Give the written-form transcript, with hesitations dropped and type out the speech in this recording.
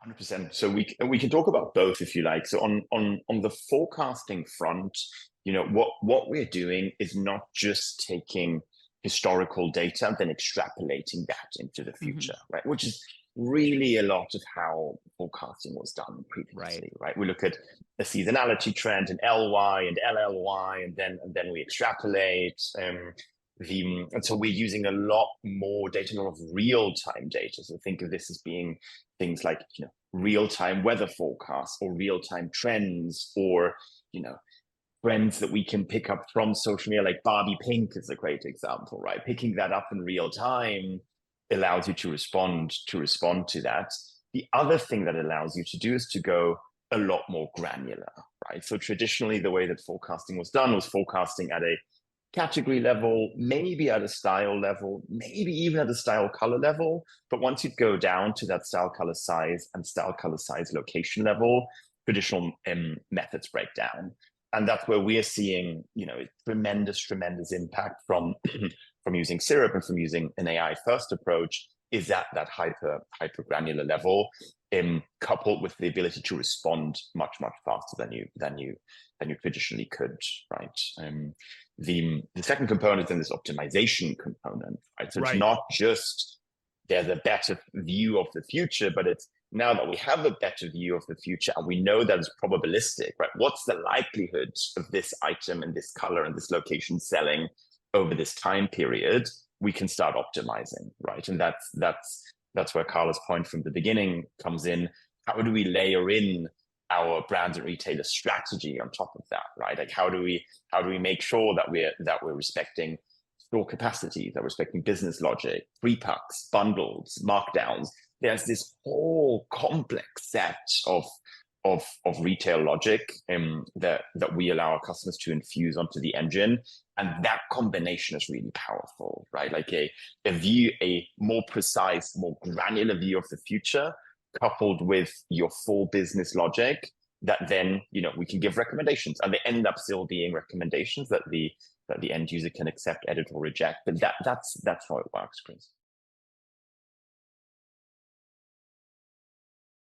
100%. So we can talk about both if you like. So on the forecasting front, what we're doing is not just taking historical data and then extrapolating that into the Hmm. future, right? Which is really a lot of how forecasting was done Right. previously, right? We look at a seasonality trend in LY and LLY, and then we extrapolate. And so we're using a lot more data, a lot of real-time data. So think of this as being things like real-time weather forecasts or real-time trends, or trends that we can pick up from social media, like Barbie Pink is a great example, right? Picking that up in real time allows you to respond to that. The other thing that allows you to do is to go a lot more granular, right? So traditionally, the way that forecasting was done was forecasting at a category level, maybe at a style level, maybe even at a style color level. But once you go down to that style color size and style color size location level, traditional methods break down. And that's where we're seeing, tremendous impact from from using Syrup and from using an AI first approach is that hyper granular level, coupled with the ability to respond much faster than you traditionally could, right? The second component is then this optimization component, right? So it's Right. not just there's a better view of the future, but it's now that we have a better view of the future and we know that it's probabilistic, right? What's the likelihood of this item and this color and this location selling over this time period? We can start optimizing, right? And that's where Carla's point from the beginning comes in. How do we layer in our brands and retailer strategy on top of that, right? Like how do we make sure that we're respecting store capacity, that we're respecting business logic, pre-packs, bundles, markdowns? There's this whole complex set of retail logic that we allow our customers to infuse onto the engine, and that combination is really powerful, right? Like a more precise, more granular view of the future, coupled with your full business logic, that then we can give recommendations, and they end up still being recommendations that the end user can accept, edit, or reject. But that's how it works, Chris.